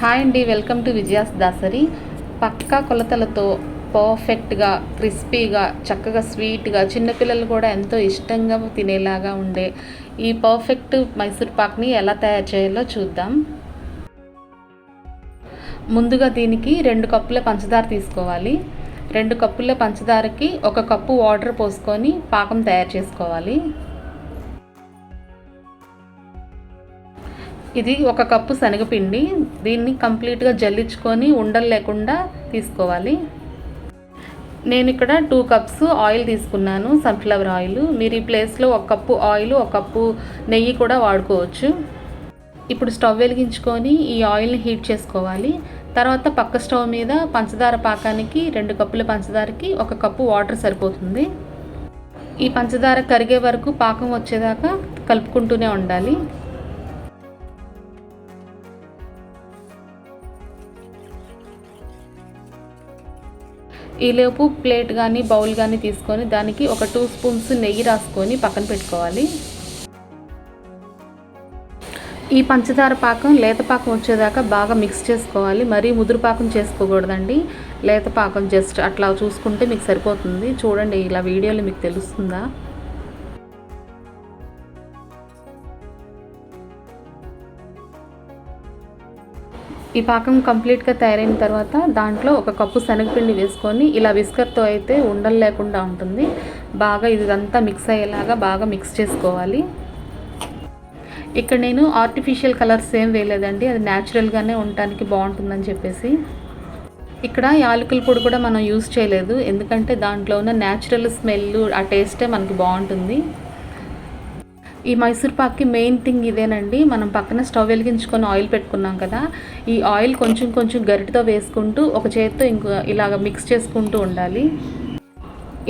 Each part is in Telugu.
హాయ్ అండి, వెల్కమ్ టు విజయాస్ దాసరి. పక్కా కొలతలతో పర్ఫెక్ట్గా, క్రిస్పీగా, చక్కగా స్వీట్గా, చిన్నపిల్లలు కూడా ఎంతో ఇష్టంగా తినేలాగా ఉండే ఈ పర్ఫెక్ట్ మైసూర్ పాక్ని ఎలా తయారు చేయాలో చూద్దాం. ముందుగా దీనికి 2 కప్పుల పంచదార తీసుకోవాలి. 2 కప్పుల పంచదారకి 1 కప్పు వాటర్ పోసుకొని పాకం తయారు చేసుకోవాలి. ఇది 1 కప్పు శనగపిండి. దీన్ని కంప్లీట్గా జల్లించుకొని ఉండలు లేకుండా తీసుకోవాలి. నేను ఇక్కడ 2 కప్స్ ఆయిల్ తీసుకున్నాను, సన్ఫ్లవర్ ఆయిల్. మీరు ఈ ప్లేస్లో 1 కప్పు ఆయిల్, 1 కప్పు నెయ్యి కూడా వాడుకోవచ్చు. ఇప్పుడు స్టవ్ వెలిగించుకొని ఈ ఆయిల్ని హీట్ చేసుకోవాలి. తర్వాత పక్క స్టవ్ మీద పంచదార పాకానికి 2 కప్పుల పంచదారకి 1 కప్పు వాటర్ సరిపోతుంది. ఈ పంచదార కరిగే వరకు పాకం వచ్చేదాకా కలుపుకుంటూనే ఉండాలి. ఈలోపు ప్లేట్ కానీ బౌల్ కానీ తీసుకొని దానికి ఒక 2 స్పూన్స్ నెయ్యి రాసుకొని పక్కన పెట్టుకోవాలి. ఈ పంచదార పాకం లేత పాకం వచ్చేదాకా బాగా మిక్స్ చేసుకోవాలి. మరీ ముదురు పాకం చేసుకోకూడదండి. లేత పాకం జస్ట్ అట్లా చూసుకుంటే మీకు సరిపోతుంది. చూడండి, ఇలా వీడియోలో మీకు తెలుస్తుందా. ఈ పాకం కంప్లీట్గా తయారైన తర్వాత దాంట్లో 1 కప్పు శనగపిండి వేసుకొని ఇలా విస్కర్తో అయితే ఉండలు లేకుండా ఉంటుంది. బాగా ఇదంతా మిక్స్ అయ్యేలాగా బాగా మిక్స్ చేసుకోవాలి. ఇక్కడ నేను ఆర్టిఫిషియల్ కలర్స్ ఏం వేయలేదండి, అది న్యాచురల్గానే ఉండటానికి బాగుంటుందని చెప్పేసి. ఇక్కడ యాలకుల పొడి కూడా మనం యూజ్ చేయలేదు, ఎందుకంటే దాంట్లో ఉన్న న్యాచురల్ స్మెల్, ఆ టేస్టే మనకి బాగుంటుంది. ఈ మైసూర్ పాక్కి మెయిన్ థింగ్ ఇదేనండి. మనం పక్కన స్టవ్ వెలిగించుకొని ఆయిల్ పెట్టుకున్నాం కదా, ఈ ఆయిల్ కొంచెం కొంచెం గరిటతో వేసుకుంటూ ఒక చేత్తో ఇలాగ మిక్స్ చేసుకుంటూ ఉండాలి.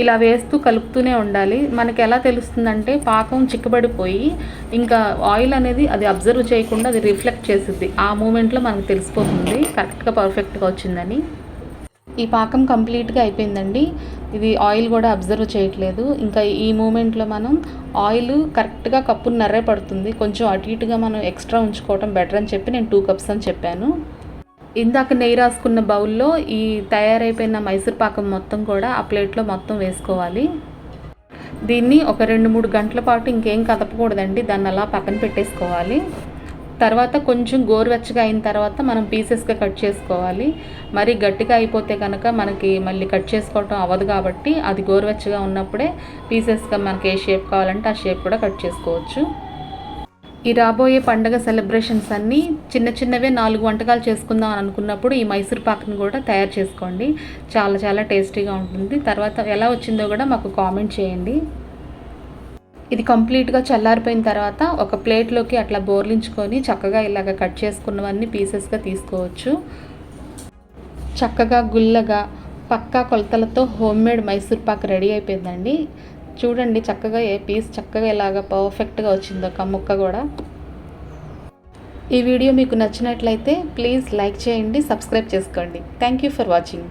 ఇలా వేస్తూ కలుపుతూనే ఉండాలి. మనకి ఎలా తెలుస్తుందంటే పాకం చిక్కబడిపోయి ఇంకా ఆయిల్ అనేది అది అబ్జర్వ్ చేయకుండా అది రిఫ్లెక్ట్ చేసిద్ది. ఆ మూమెంట్లో మనకు తెలిసిపోతుంది కరెక్ట్గా పర్ఫెక్ట్గా వచ్చిందని. ఈ పాకం కంప్లీట్గా అయిపోయిందండి. ఇది ఆయిల్ కూడా అబ్జర్వ్ చేయట్లేదు. ఇంకా ఈ మూమెంట్లో మనం ఆయిల్ కరెక్ట్గా కప్పున్నరే పడుతుంది. కొంచెం అటు ఇటుగా మనం ఎక్స్ట్రా ఉంచుకోవడం బెటర్ అని చెప్పి నేను 2 కప్స్ అని చెప్పాను. ఇందాక నెయ్యి రాసుకున్న బౌల్లో ఈ తయారైపోయిన మైసూర్ పాకం మొత్తం కూడా ఆ ప్లేట్లో మొత్తం వేసుకోవాలి. దీన్ని ఒక 2-3 గంటల పాటు ఇంకేం కదపకూడదండి, దాన్ని అలా పక్కన పెట్టేసుకోవాలి. తర్వాత కొంచెం గోరువెచ్చగా అయిన తర్వాత మనం పీసెస్గా కట్ చేసుకోవాలి. మరి గట్టిగా అయిపోతే కనుక మనకి మళ్ళీ కట్ చేసుకోవటం అవ్వదు, కాబట్టి అది గోరువెచ్చగా ఉన్నప్పుడే పీసెస్గా మనకి ఏ షేప్ కావాలంటే ఆ షేప్ కూడా కట్ చేసుకోవచ్చు. ఈ రాబోయే పండుగ సెలబ్రేషన్స్ అన్నీ చిన్న చిన్నవే 4 వంటకాలు చేసుకుందాం అని అనుకున్నప్పుడు ఈ మైసూర్ పాక్ని కూడా తయారు చేసుకోండి. చాలా చాలా టేస్టీగా ఉంటుంది. తర్వాత ఎలా వచ్చిందో కూడా మాకు కామెంట్ చేయండి. ఇది కంప్లీట్గా చల్లారిపోయిన తర్వాత ఒక ప్లేట్లోకి అట్లా బోర్లించుకొని చక్కగా ఇలాగ కట్ చేసుకున్నవన్నీ పీసెస్గా తీసుకోవచ్చు. చక్కగా గుల్లగా పక్కా కొలతలతో హోమ్మేడ్ మైసూర్ పాక్ రెడీ అయిపోయిందండి. చూడండి, చక్కగా ఏ పీస్ చక్కగా ఇలాగ పర్ఫెక్ట్గా వచ్చిందో ఒక ముక్క కూడా. ఈ వీడియో మీకు నచ్చినట్లయితే ప్లీజ్ లైక్ చేయండి, సబ్స్క్రైబ్ చేసుకోండి. Thank you for watching.